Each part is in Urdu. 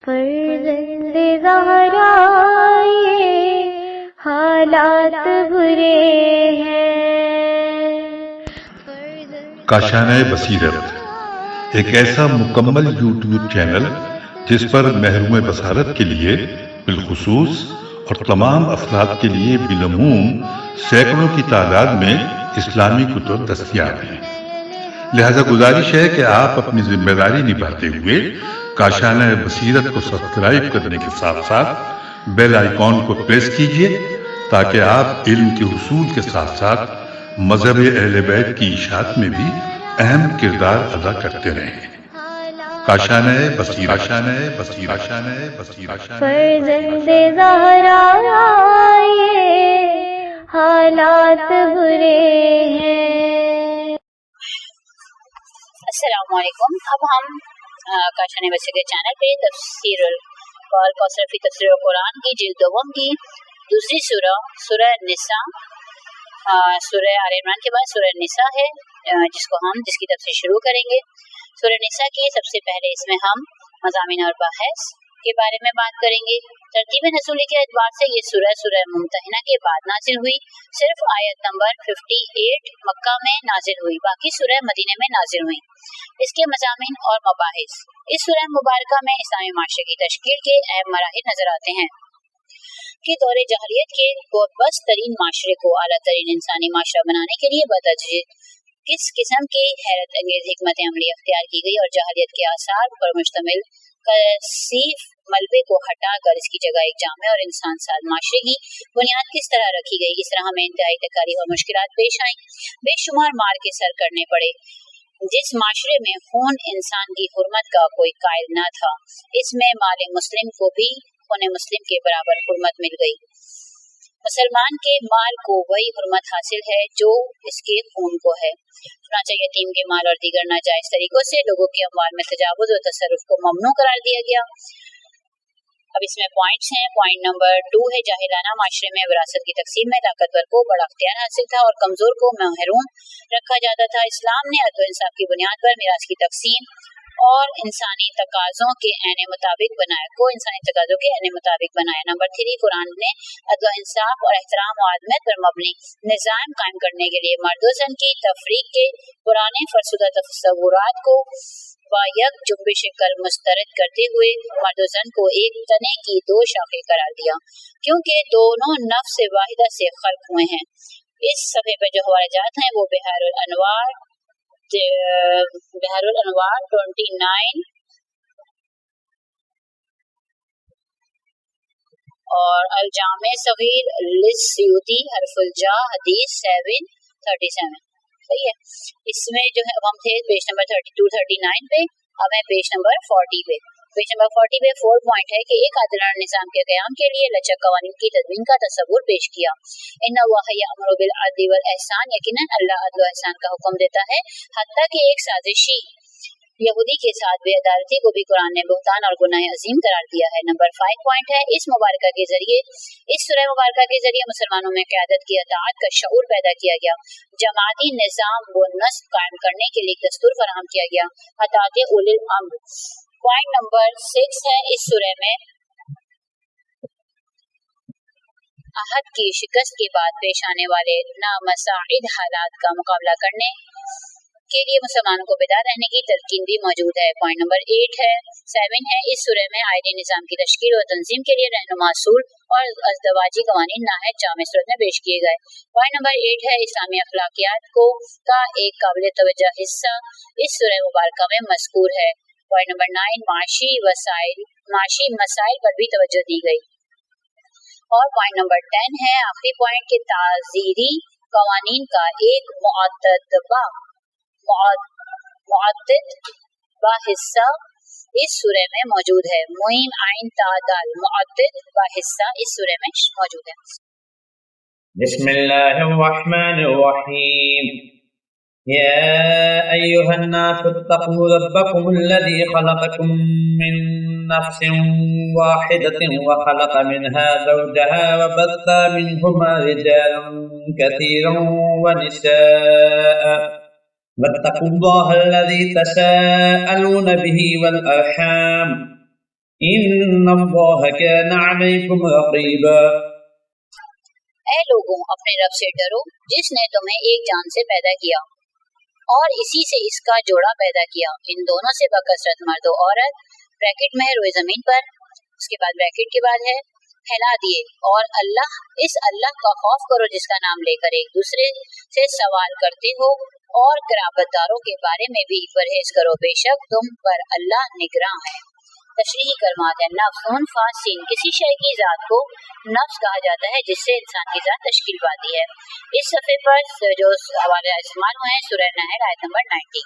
فرزند زہرا یہ حالات برے ہیں۔ کاشانہ بصیرت ایک ایسا مکمل یوٹیوب چینل جس پر محروم بصارت کے لیے بالخصوص اور تمام افراد کے لیے بالعموم سینکڑوں کی تعداد میں اسلامی کتب دستیاب ہیں۔ لہذا گزارش ہے کہ آپ اپنی ذمہ داری نبھاتے ہوئے کاشانہ بصیرت کو سبسکرائب کرنے کے ساتھ ساتھ بیل آئیکن کو پریس کیجئے تاکہ آپ علم کے حصول کے ساتھ ساتھ مذہب اہل بیت کی اشاعت میں بھی اہم کردار ادا کرتے رہیں۔ کاشانہ بصیرت۔ فرزند زہرا یہ حالات برے ہیں۔ السلام علیکم۔ اب ہم کاشانہ بصیرت چینل پہ تفسیر القوثر فی تفسیر القرآن کی جلد دوم کی دوسری سورہ سورہ نساء، سورہ آل عمران کے بعد سورہ نساء ہے جس کی تفسیر شروع کریں گے۔ سورہ نساء کی سب سے پہلے اس میں ہم مضامین اور بحث کے بارے میں بات کریں گے۔ ترتیب نزول کے اعتبار سے یہ سورہ ممتحنہ کے بعد نازل ہوئی، صرف آیت نمبر 58 مکہ میں نازل ہوئی، باقی سورہ مدینہ میں نازل ہوئی۔ اس کے مضامین اور مباحث۔ اس سورہ مبارکہ میں اسلامی معاشرے کی تشکیل کے اہم مراحل نظر آتے ہیں کہ دور جاہلیت کے بس ترین معاشرے کو اعلیٰ ترین انسانی معاشرہ بنانے کے لیے بتدریج کس قسم کی حیرت انگیز حکمت عملی اختیار کی گئی اور جاہلیت کے آثار پر مشتمل کثیف ملبے کو ہٹا کر اس کی جگہ ایک جامع اور انسان ساز معاشرے کی بنیاد کس طرح رکھی گئی۔ اس طرح ہمیں انتہائی تکالیف اور مشکلات پیش آئیں، بے شمار مار کے سر کرنے پڑے۔ جس معاشرے میں خون انسان کی حرمت کا کوئی قائل نہ تھا، اس میں مال مسلم کو بھی خون مسلم کے برابر حرمت مل گئی۔ مسلمان کے مال کو وہی حرمت حاصل ہے جو اس کے خون کو ہے۔ چنانچہ یتیم کے مال اور دیگر ناجائز طریقوں سے لوگوں کے اموال میں تجاوز و تصرف کو ممنوع قرار دیا گیا۔ اب اس میں پوائنٹس ہیں۔ پوائنٹ نمبر 2 ہے جاہلانہ معاشرے میں وراثت کی تقسیم میں طاقتور کو بڑا اختیار حاصل تھا اور کمزور کو محروم رکھا جاتا تھا۔ اسلام نے عدل و انصاف کی بنیاد پر میراث کی تقسیم اور انسانی تقاضوں کے عین مطابق بنایا۔ نمبر 3، قرآن نے عدل و انصاف اور احترام و عدالت پر مبنی نظام قائم کرنے کے لیے مرد و زن کی تفریق کے پرانے فرسودہ تصورات کو با یک جنبش کر مسترد کرتے ہوئے مرد و زن کو ایک تنے کی 2 شاخیں قرار دیا، کیونکہ دونوں نفس واحدہ سے خلق ہوئے ہیں۔ اس صفحے پر جو حوالے جات ہیں وہ بحار الانوار 29 اور الجامع صغیر للسیوطی حرف الجا حدیث 737۔ صحیح ہے۔ اس میں جو ہے اب ہم تھے پیج نمبر 32-39 پہ، اب ہے پیج نمبر 40 پہ۔ پیج نمبر 40 پہ 4 پوائنٹ ہے کہ ایک عادلانہ نظام کے قیام کے لیے لچک قوانین کی تدوین کا تصور پیش کیا۔ ان اللہ یأمر بالعدل والاحسان، یقیناً اللہ عدل و احسان کا حکم دیتا ہے، حتیٰ کہ ایک سازشی یہودی کے ساتھ بے عدالتی کو بھی قرآن نے بہتان اور گناہ عظیم قرار دیا ہے۔ نمبر 5 پوائنٹ ہے اس سورہ مبارکہ کے ذریعے مسلمانوں میں قیادت کی اطاعت کا شعور پیدا کیا گیا، جماعتی نظام و نسق قائم کرنے کے لیے دستور فراہم کیا گیا، اطاعت اولی الامر۔ پوائنٹ نمبر 6 ہے اس سورہ میں عہد کی شکست کے بعد پیش آنے والے نامساعد حالات کا مقابلہ کرنے کے لیے مسلمانوں کو بیدار رہنے کی تلقین بھی موجود ہے۔ پوائنٹ نمبر 7 ہے اس سورہ میں آئینی نظام کی تشکیل و تنظیم کے لیے رہنما اصول اور ازدواجی قوانین نہایت جامع صورت میں پیش کیے گئے۔ پوائنٹ نمبر 8 ہے اسلامی اخلاقیات کا ایک قابل توجہ حصہ اس سورہ مبارکہ میں مذکور ہے۔ پوائنٹ نمبر 9 معاشی مسائل پر بھی توجہ دی گئی۔ اور پوائنٹ نمبر 10 ہے آخری پوائنٹ کہ تعزیری قوانین کا ایک معتد حصہ اس سورہ میں موجود ہے۔ معین عین تا دال معتد حصہ اس سورہ میں موجود ہے۔ بسم اللہ الرحمن الرحیم۔ یا ایھا الناس اتقوا ربکم الذی خلقکم من نفس واحدة وخلق منها زوجها وبث منهما رجالا كثيرا ونساء واتقوا الله الذي تساءلون به والأرحام إن الله كان عليكم رقيبا۔ اے لوگوں اپنے رب سے ڈرو جس نے تمہیں ایک جان سے پیدا کیا اور اسی سے اس کا جوڑا پیدا کیا، ان دونوں سے بکثرت مرد و عورت بریکٹ میں روئے زمین پر، اس کے بعد بریکٹ کے بعد ہے پھیلا دیے، اور اس اللہ کا خوف کرو جس کا نام لے کر ایک دوسرے سے سوال کرتے ہو، اور قرابت داروں کے بارے میں بھی پرہیز کرو، بے شک تم پر اللہ نگراں ہے۔ تشریحی کلمات ہیں۔ نفس نون فا سین، کسی شے کی ذات کو نفس کہا جاتا ہے جس سے انسان کی ذات تشکیل پاتی ہے۔ اس صفحے پر جو حوالے استعمال ہوئے ہیں سورہ نحل آیت نمبر 90،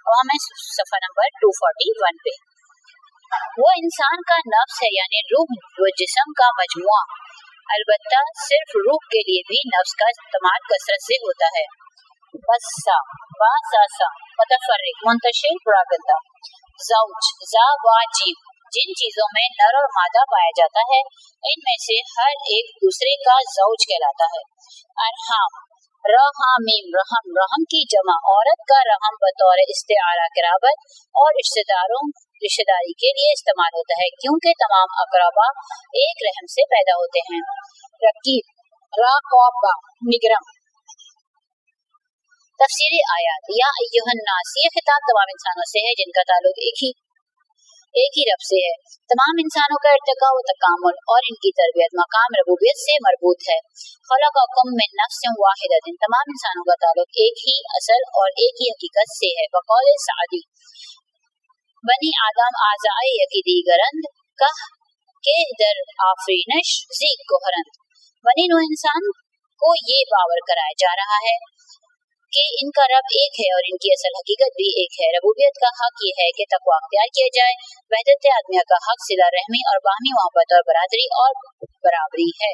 اب ہمیں صفحہ نمبر 241 پہ۔ وہ انسان کا نفس ہے یعنی روح و جسم کا مجموعہ، البتہ صرف روح کے لیے بھی نفس کا استعمال کثرت سے ہوتا ہے۔ بسا با سا سا متفرق منتشر پراگندہ، زوج زا وا جیم، جن چیزوں میں نر اور مادہ پایا جاتا ہے ان میں سے ہر ایک دوسرے کا زوج کہلاتا ہے۔ ارحام رحامیم، رحم رحم کی جمع، عورت کا رحم بطور استعارہ قرابت اور رشتہ داری کے لیے استعمال ہوتا ہے کیونکہ تمام اقربا ایک رحم سے پیدا ہوتے ہیں۔ رقیب راقبہ نگرم۔ تفسیری آیات۔ یا ایھا الناس، یہ خطاب تمام انسانوں سے ہے جن کا تعلق ایک ہی رب سے ہے۔ تمام انسانوں کا ارتقاء و تکامل اور ان کی تربیت مقام ربوبیت سے مربوط ہے۔ خلقکم من نفس واحدۃ، تمام انسانوں کا تعلق ایک ہی اصل اور ایک ہی حقیقت سے ہے۔ بقول سعدی بنی آدم اعضائے یکی دیگرند کہ در آفرینش زیگ گوہرند، بنی نوع انسان کو یہ باور کرایا جا رہا ہے کہ ان کا رب ایک ہے اور ان کی اصل حقیقت بھی ایک ہے۔ ربوبیت کا حق یہ ہے کہ تقوی اختیار کیا جائے، وحدت آدمیہ کا حق صلہ رحمی اور باہمی محبت اور برادری اور برابری ہے۔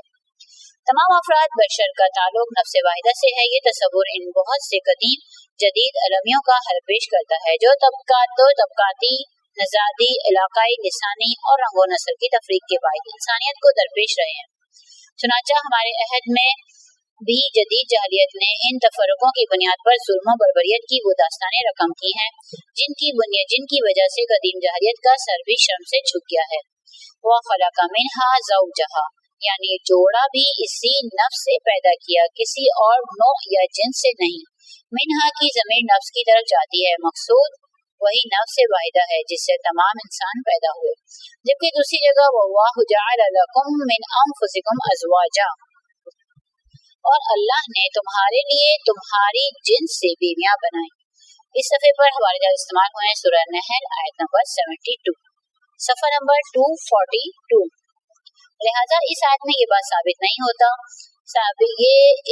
تمام افراد بشر کا تعلق نفس واحدہ سے ہے۔ یہ تصور ان بہت سے قدیم جدید المیوں کا حل پیش کرتا ہے جو طبقاتی، نژادی، علاقائی، لسانی اور رنگ و نسل کی تفریق کے باعث انسانیت کو درپیش رہے ہیں۔ چنانچہ ہمارے عہد میں بھی جدید جاہلیت نے ان تفرقوں کی بنیاد پر ظلم و بربریت کی وہ داستانیں رقم کی ہیں جن کی وجہ سے قدیم جاہلیت کا سر بھی شرم سے جھک گیا ہے۔ وَخَلَقَ مِنْهَا زَوْجَهَا، یعنی جوڑا بھی اسی نفس سے پیدا کیا، کسی اور نوع یا جنس سے نہیں۔ منہا کی ضمیر نفس کی طرف جاتی ہے، مقصود وہی نفس واحدہ ہے جس سے تمام انسان پیدا ہوئے۔ جبکہ دوسری جگہ وَاللَّهُ جَعَلَ لَكُم مِّنْ أَنفُسِكُمْ أَزْوَاجًا، اور اللہ نے تمہارے لیے تمہاری جنس سے بیویاں بنائیں۔ اس صفحے پر حوالے جات استعمال ہوئے ہیں سورہ نحل آیت نمبر 72، صفحہ نمبر 242۔ لہٰذا اس آیت میں یہ بات ثابت نہیں ہوتا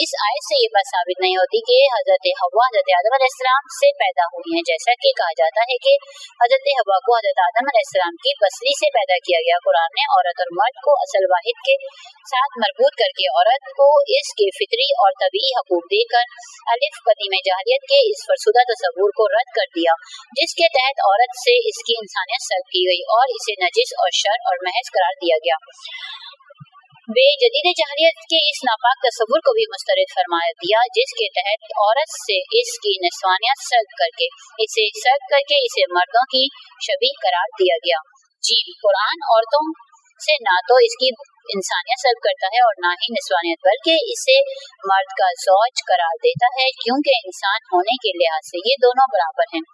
اس آیت سے یہ بات ثابت نہیں ہوتی کہ حضرت حوا حضرت آدم علیہ السلام سے پیدا ہوئی ہیں، جیسا کہ کہا جاتا ہے کہ حضرت حوا کو حضرت آدم علیہ السلام کی پسلی سے پیدا کیا گیا۔ قرآن نے عورت اور مرد کو اصل واحد کے ساتھ مربوط کر کے عورت کو اس کے فطری اور طبعی حقوق دے کر الف قدیم جاہلیت کے اس فرسودہ تصور کو رد کر دیا جس کے تحت عورت سے اس کی انسانیت سلب کی گئی اور اسے نجس اور شر اور محض قرار دیا گیا۔ بے جدید جاہلیت کے اس ناپاک تصور کو بھی مسترد فرما دیا جس کے تحت عورت سے اس کی نسوانیت سلب کر کے اسے مردوں کی شبیہ قرار دیا گیا۔ جی قرآن عورتوں سے نہ تو اس کی انسانیت سلب کرتا ہے اور نہ ہی نسوانیت، بلکہ اسے مرد کا زوج قرار دیتا ہے کیونکہ انسان ہونے کے لحاظ سے یہ دونوں برابر ہیں،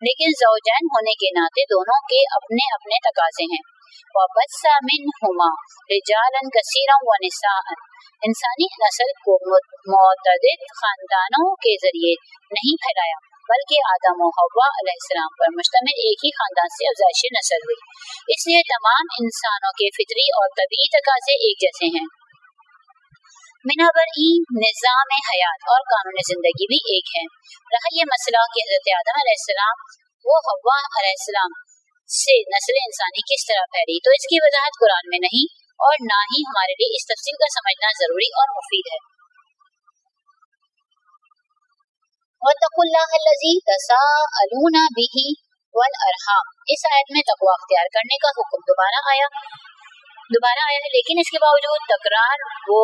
لیکن زوجین ہونے کے ناطے دونوں کے اپنے اپنے تقاضے ہیں۔ وَبَثَّ مِنْهُمَا رِجَالًا كَثِيرًا وَنِسَاءً، انسانی نسل کو متعدد خاندانوں کے ذریعے نہیں پھیلایا بلکہ آدم و حوا علیہ السلام پر مشتمل ایک ہی خاندان سے افزائش نسل ہوئی، اس لیے تمام انسانوں کے فطری اور طبعی تقاضے ایک جیسے ہیں۔ بنابر نظام حیات اور قانون زندگی بھی ایک ہے۔ رہا یہ مسئلہ کہ حضرت آدم علیہ السلام و حوا علیہ السلام سے نسل انسانی کس طرح پھیلی، تو اس کی وضاحت قرآن میں نہیں اور نہ ہی ہمارے لیے اس تفصیل کا سمجھنا ضروری اور مفید ہے۔ وَاتَّقُوا اللَّهَ الَّذِي تَسَاءَلُونَ بِهِ وَالْأَرْحَامَ، اس آیت میں تقوی اختیار کرنے کا حکم دوبارہ آیا ہے، لیکن اس کے باوجود تکرار وہ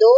2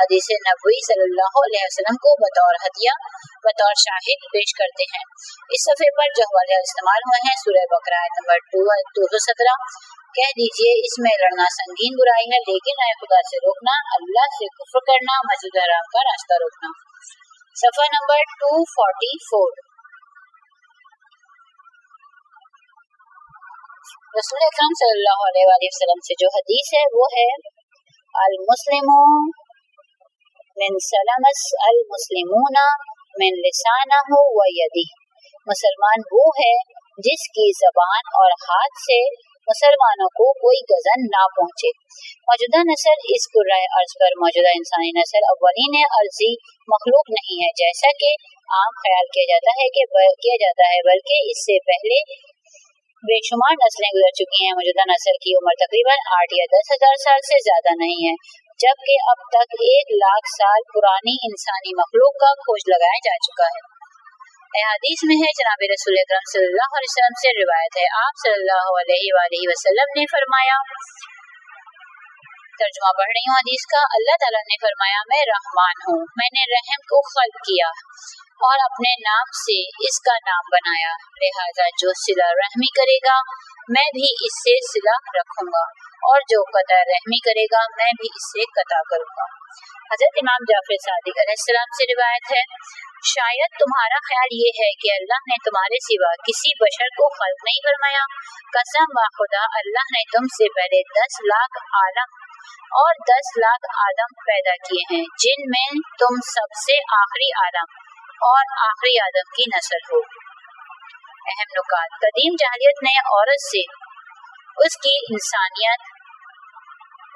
حدیث نبوی صلی اللہ علیہ وسلم کو بطور ہدیہ بطور شاہد پیش کرتے ہیں۔ اس صفحے پر جو حوالے استعمال ہوئے ہیں سورہ بقرہ آیت نمبر 217، کہہ دیجئے اس میں لڑنا سنگین برائی ہے، لیکن اے خدا سے روکنا، اللہ سے کفر کرنا، مسجد حرام کا راستہ روکنا۔ صفحہ نمبر 244۔ رسول اکرم صلی اللہ علیہ وآلہ وسلم سے جو حدیث ہے وہ ہے المسلم من سلم المسلمون من لسانہ و یدہ، مسلمان وہ ہے جس کی زبان اور ہاتھ سے مسلمانوں کو کوئی گزن نہ پہنچے۔ موجودہ نسل اس کرۂ ارض پر موجودہ انسانی نسل اولین ارضی مخلوق نہیں ہے جیسا کہ عام خیال کیا جاتا ہے بلکہ اس سے پہلے بے شمار نسلیں گزر چکی ہیں۔ موجودہ نسل کی عمر تقریباً 8 یا 10 ہزار سال سے زیادہ نہیں ہے، جبکہ اب تک 1 لاکھ سال پرانی انسانی مخلوق کا کھوج لگایا جا چکا ہے۔ احادیث میں ہے، جناب رسول اکرم صلی اللہ علیہ وسلم سے روایت ہے، آپ صلی اللہ علیہ وآلہ وسلم نے فرمایا، ترجمہ پڑھ رہی ہوں حدیث کا، اللہ تعالیٰ نے فرمایا، میں رحمان ہوں، میں نے رحم کو خلق کیا اور اپنے نام سے اس کا نام بنایا، لہذا جو صلہ رحمی کرے گا میں بھی اس سے صلہ رکھوں گا، اور جو قطع رحمی کرے گا میں بھی اس سے قطع کروں گا۔ حضرت امام جعفر صادق علیہ السلام سے روایت ہے، شاید تمہارا خیال یہ ہے کہ اللہ نے تمہارے سوا کسی بشر کو خلق نہیں فرمایا، قسم خدا اللہ نے تم سے پہلے 10 لاکھ عالم اور 10 لاکھ آدم پیدا کیے ہیں، جن میں تم سب سے آخری آدم اور آخری آدم کی نسل ہو۔ اہم نکات، قدیم جاہلیت نے عورت سے اس کی انسانیت،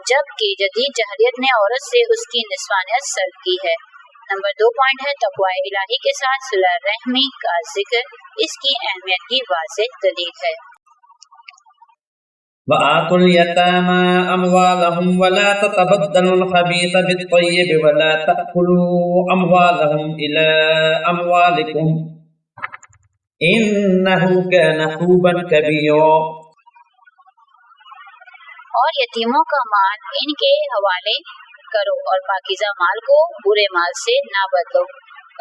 جبکہ جدید جاہلیت نے عورت سے اس کی نسوانیت سلب کی ہے۔ نمبر 2 پوائنٹ ہے تقوی الہی کے ساتھ صلہ رحمی کا ذکر، اس کی اہمیت کی واضح دلیل ہے۔ وآتوا اليتامى أموالهم ولا تتبدلوا الخبيث بالطيب ولا تأكلوا أموالهم إلى أموالكم إنه كان حوبا كبيرا۔ اور یتیموں کا مال ان کے حوالے کرو اور پاکیزہ مال کو برے مال سے نہ بدلو،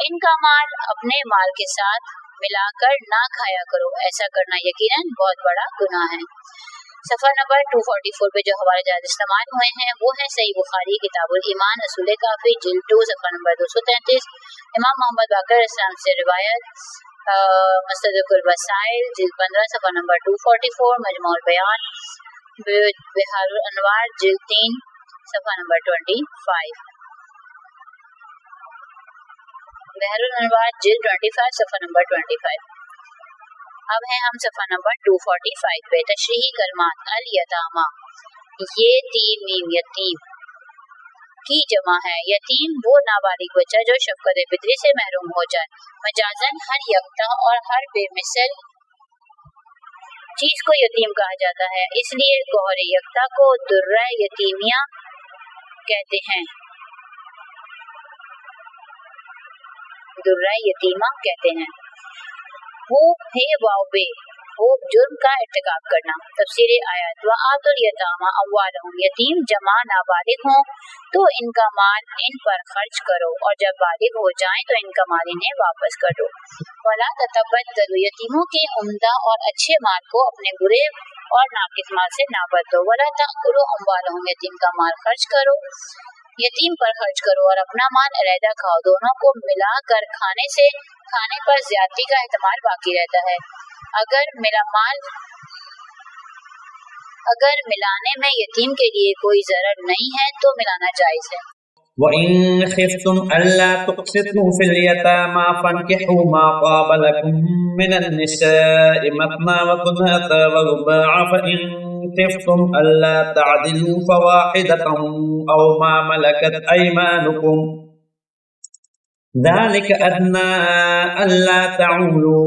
ان کا مال اپنے مال کے ساتھ ملا کر نہ کھایا کرو، ایسا کرنا یقیناً بہت بڑا گناہ ہے۔ صفحہ نمبر 244 پہ جو حوالے جات استعمال ہوئے ہیں وہ ہیں صحیح بخاری کتاب الایمان اصول کافی جلد 2 صفحہ نمبر 233، امام محمد باقر علیہ السلام سے روایت مصدق الوسائل جلد 15 صفحہ نمبر 244، مجموع البیان بحار الانوار جلد 3 صفحہ نمبر 25، بحار الانوار جلد 25 صفحہ نمبر 25۔ اب ہیں ہم صفحہ نمبر 245 پہ، تشریحی کلمات۔ الیتامہ، یتیم کی جمع ہے۔ یتیم وہ نابالغ بچہ جو شفقت فطری سے محروم ہو جائے، مجازاً ہر یکتا اور ہر بے مثل چیز کو یتیم کہا جاتا ہے، اس لیے گوہر یکتا کو درہ یتیمیہ کہتے ہیں، درہ یتیمہ کہتے ہیں۔ وہ ہے واو بے، وہ جرم کا ارتکاب کرنا۔ تفسیر آیات، وآتوا الیتامى اموالهم، یتیم جمع نابالغ ہوں تو ان کا مال ان پر خرچ کرو، اور جب بالغ ہو جائیں تو ان کا مال انہیں واپس کر دو۔ ولا تتبدلوا، یتیموں کے عمدہ اور اچھے مال کو اپنے برے اور ناقص مال سے نہ بدلو۔ ولا تأکلوا اموالهم، یتیم کا مال خرچ کرو، یتیم پر خرچ کرو اور اپنا مال علیحدہ کھاؤ، دونوں کو ملا کر کھانے سے کھانے پر زیادتی کا احتمال باقی رہتا ہے۔ اگر ملانے میں یتیم کے لیے کوئی ضرر نہیں ہے تو ملانا جائز ہے۔ وَإِن خِفْتُمْ أَلَّا تُقْسِطُوا فِي الْيَتَامَى فَانكِحُوا مَا طَابَ لَكُم مِّنَ النِّسَاءِ مَثْنَىٰ وَثُلَاثَ وَرُبَاعَ فَإِن خِفْتُمْ أَلَّا تَعْدِلُوا فَوَاحِدَةً أَوْ مَا مَلَكَتْ أَيْمَانُكُمْ ذَلِكَ أَدْنَىٰ أَلَّا تَعُولُوا۔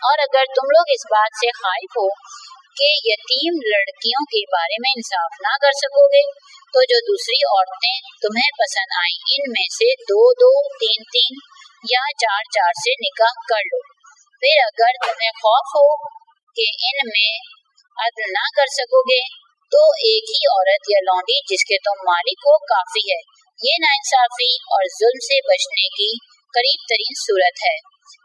اور اگر تم لوگ اس بات سے خائف ہو کہ یتیم لڑکیوں کے بارے میں انصاف نہ کر سکو گے تو جو دوسری عورتیں تمہیں پسند آئیں ان میں سے 2-2، 3-3 یا 4-4 سے نکاح کر لو۔ پھر اگر تمہیں خوف ہو کہ ان میں عدل نہ کر سکو گے تو ایک ہی عورت یا لونڈی جس کے تم مالک ہو کافی ہے، یہ ناانصافی اور ظلم سے بچنے کی قریب ترین صورت ہے۔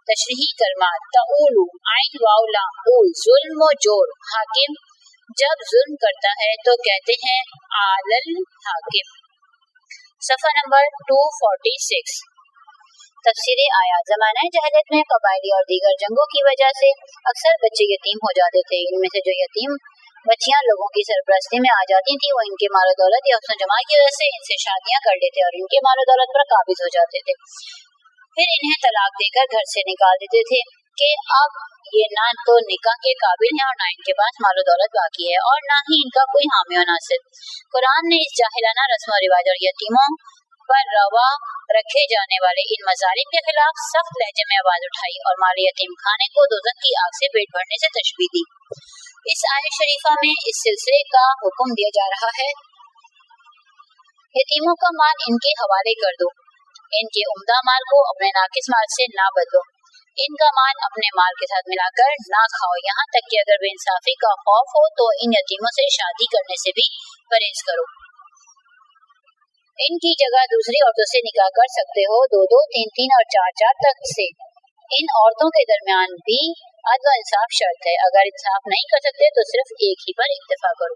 تشریحی کلمات: تعول، عین واو لام اول، ظلم و جور۔ حاکم جب ظلم کرتا ہے تو کہتے ہیں عالل حاکم۔ صفحہ نمبر 246۔ تفسیر آیات: زمانہ جہالت میں قبائلی اور دیگر جنگوں کی وجہ سے اکثر بچے یتیم ہو جاتے تھے۔ ان میں سے جو یتیم بچیاں لوگوں کی سرپرستی میں آ جاتی تھیں وہ ان کے مال و دولت یا حسن و جمال کی وجہ سے ان سے شادیاں کر لیتے اور ان کے مال و دولت پر قابض ہو جاتے تھے، پھر انہیں طلاق دے کر گھر سے نکال دیتے تھے کہ اب یہ نہ تو نکاح کے قابل ہیں اور نہ ان کے پاس مال و دولت باقی ہے اور نہ ہی ان کا کوئی حامی و ناصر۔ قرآن نے اس جاہلانہ رسم و رواج اور یتیموں پر روا رکھے جانے والے ان مظالم کے خلاف سخت لہجے میں آواز اٹھائی اور مال یتیم کھانے کو دوزخ کی آگ سے پیٹ بھرنے سے تشبیہ دی۔ اس آیت شریفہ میں اس سلسلے کا حکم دیا جا رہا ہے، یتیموں کا مال ان کے حوالے کر دو، ان کے عمدہ مال کو اپنے ناقص مال سے نہ بدلو، ان کا مال اپنے مال کے ساتھ ملا کر نہ کھاؤ، یہاں تک کہ اگر بے انصافی کا خوف ہو تو ان یتیموں سے شادی کرنے سے بھی پرہیز کرو۔ ان کی جگہ دوسری عورتوں سے نکاح کر سکتے ہو، 2 3 3 اور 4 4 تک سے۔ ان عورتوں کے درمیان بھی عدل و انصاف شرط ہے، اگر انصاف نہیں کر سکتے تو صرف ایک ہی پر اکتفا کرو۔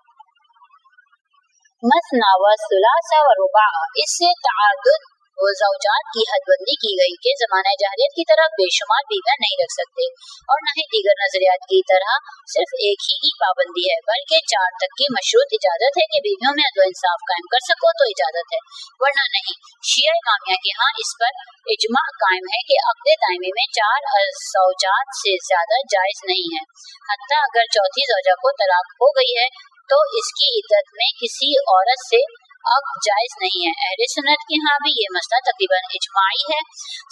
مثنی و ثلاث و رباع، اس سے تعدد و زوجات کی حد بندی کی گئی کہ زمانہ جاہلیت کی طرح بے شمار بیویاں نہیں رکھ سکتے اور نہ ہی دیگر نظریات کی طرح صرف ایک ہی پابندی ہے، بلکہ 4 تک کی مشروط اجازت ہے کہ بیویوں میں عدل و انصاف قائم کر سکو تو اجازت ہے، ورنہ نہیں۔ شیعہ امامیہ کے ہاں اس پر اجماع قائم ہے کہ عقد دائمی میں 4 زوجات سے زیادہ جائز نہیں ہے، حتیٰ اگر چوتھی زوجہ کو طلاق ہو گئی ہے تو اس کی عدت میں کسی عورت سے عقد جائز نہیں ہے۔ اہل سنت کے ہاں بھی یہ مسئلہ تقریباً اجماعی ہے،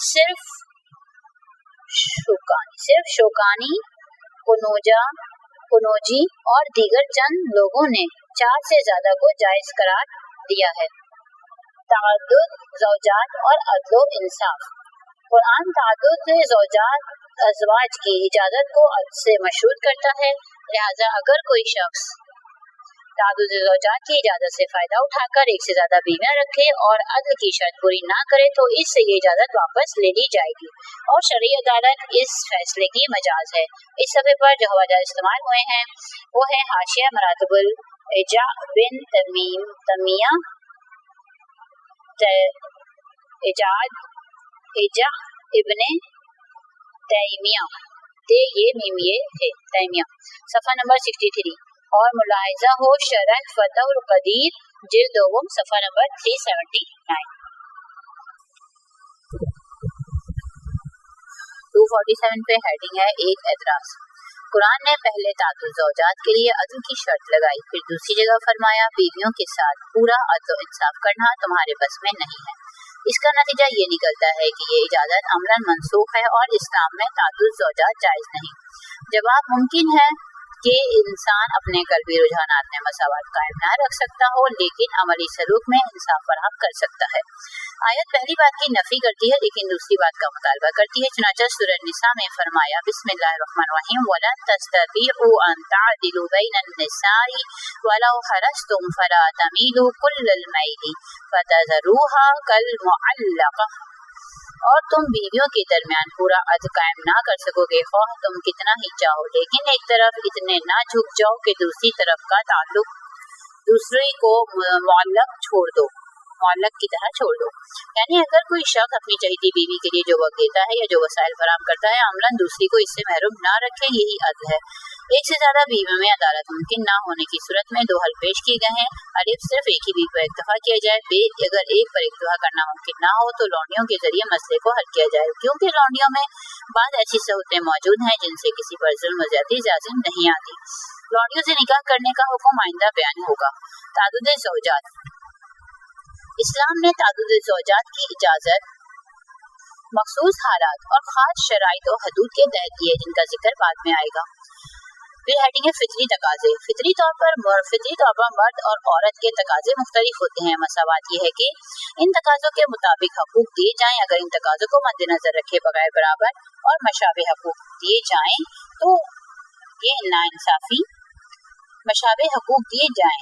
صرف شوکانی، کنوجی اور دیگر چند لوگوں نے 4 سے زیادہ کو جائز قرار دیا ہے۔ تعدد زوجات اور عدل و انصاف: قرآن تعدد ازواج کی اجازت کو عدل سے مشروط کرتا ہے، لہذا اگر کوئی شخص تعدد زوجات کی اجازت سے فائدہ اٹھا کر ایک سے زیادہ بیویاں رکھے اور عدل کی شرط پوری نہ کرے تو اس سے یہ اجازت واپس لے لی جائے گی اور شرعی عدالت اس فیصلے کی مجاز ہے۔ اس صفحے پر جو حوالات استعمال ہوئے ہیں وہ ہے حاشیہ مراتب الإجاع بن تیمیہ، اجاع ابن تیمیہ، تیمیہ، صفحہ نمبر 63، اور ملاحظہ ہو شرح فتح القدیر جلد دوم صفحہ نمبر 379۔ 247 پہ ہیڈنگ ہے ایک اعتراض۔ قرآن نے پہلے تعدد زوجات کے لیے عدل کی شرط لگائی، پھر دوسری جگہ فرمایا بیویوں کے ساتھ پورا عدل و انصاف کرنا تمہارے بس میں نہیں ہے۔ اس کا نتیجہ یہ نکلتا ہے کہ یہ اجازت عملاً منسوخ ہے اور اسلام میں تعدد زوجات جائز نہیں۔ جواب: ممکن ہے کہ انسان اپنے قلبی رجحانات میں مساوات قائم نہ رکھ سکتا ہو لیکن عملی سلوک میں انصاف فراہم کر سکتا ہے۔ آیت پہلی بات کی نفی کرتی ہے لیکن دوسری بات کا مطالبہ کرتی ہے، چنانچہ سورہ النساء میں فرمایا بسم اللہ الرحمن الرحیم وَلَن تَسْتَطِيعُوا أَن تَعْدِلُوا بَيْنَ النِّسَاءِ وَلَوْ حَرَصْتُمْ فَلَا تَمِيلُوا كُلَّ الْمَيْلِ فَتَذَرُوهَا كَالْمُعَلَّقَةِ، اور تم بیویوں کے درمیان پورا عدل قائم نہ کر سکو گے خواہ تم کتنا ہی چاہو، لیکن ایک طرف اتنے نہ جھک جاؤ کہ دوسری طرف کا تعلق دوسری کو معلق کی طرح چھوڑ دو۔ یعنی اگر کوئی شخص اپنی چہیتی بیوی کے لیے جو وقت دیتا ہے یا جو وسائل فراہم کرتا ہے عملاً دوسری کو اس سے محروم نہ رکھے، یہی عدل ہے۔ ایک سے زیادہ بیویوں میں عدالت ممکن نہ ہونے کی صورت میں 2 حل پیش کیے گئے ہیں۔ الف، صرف ایک ہی بیوی پر اکتفا کیا جائے۔ ب، اگر ایک پر اکتفا کرنا ممکن نہ ہو تو لونڈیوں کے ذریعے مسئلے کو حل کیا جائے، کیونکہ لونڈیوں میں بعض ایسی سہولتیں موجود ہیں جن سے کسی پر ظلم و زیادتی لازم نہیں آتی۔ لونڈیوں سے نکاح کرنے کا حکم آئندہ بیان ہوگا۔ تعدد زوجات: اسلام نے تعدد زوجات کی اجازت مخصوص حالات اور خاص شرائط و حدود کے تحت دی ہے جن کا ذکر بعد میں آئے گا۔ پھر ہیڈنگ ہے فطری تقاضے۔ فطری طور پر مرد اور عورت کے تقاضے مختلف ہوتے ہیں۔ مساوات یہ ہے کہ ان تقاضوں کے مطابق حقوق دیے جائیں، اگر ان تقاضوں کو مد نظر رکھے بغیر برابر اور مشابہ حقوق دیے جائیں تو یہ ناانصافی، مشابہ حقوق دیے جائیں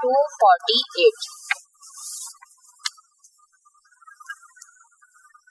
248।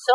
100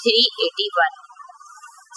381,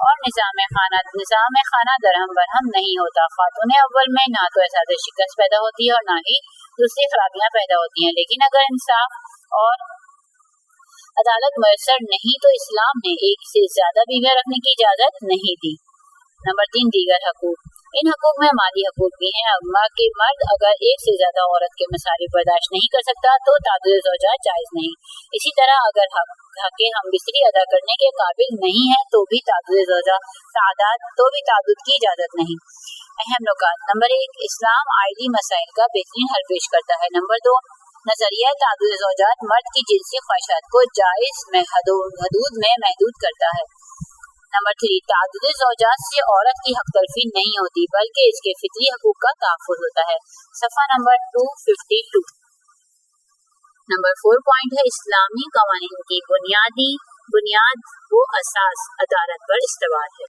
اور نظام خانہ درہم برہم نہیں ہوتا. خاتون اول میں نہ تو احساس شکست پیدا ہوتی ہے اور نہ ہی دوسری خرابیاں پیدا ہوتی ہیں. لیکن اگر انصاف اور عدالت میسر نہیں تو اسلام نے ایک سے زیادہ بیویاں رکھنے کی اجازت نہیں دی. نمبر 3 دیگر حقوق. ان حقوق میں مالی حقوق بھی ہیں. اما کہ مرد اگر ایک سے زیادہ عورت کے مصارف برداشت نہیں کر سکتا تو تعدد زوجات جائز نہیں. اسی طرح اگر حق ہم بستری ادا کرنے کے قابل نہیں ہے تو بھی تعدد کی اجازت نہیں. اہم نکات. نمبر 1 اسلام عائلی مسائل کا بہترین حل پیش کرتا ہے. نمبر 2 نظریہ تعدد زوجات مرد کی جنسی خواہشات کو جائز حدود میں محدود کرتا ہے. نمبر 3 تعدد زوجات سے عورت کی حق تلفی نہیں ہوتی بلکہ اس کے فطری حقوق کا تحفظ ہوتا ہے. صفحہ نمبر 252. نمبر 4 پوائنٹ ہے اسلامی قوانین کی بنیاد و اساس عدالت پر استوار ہے.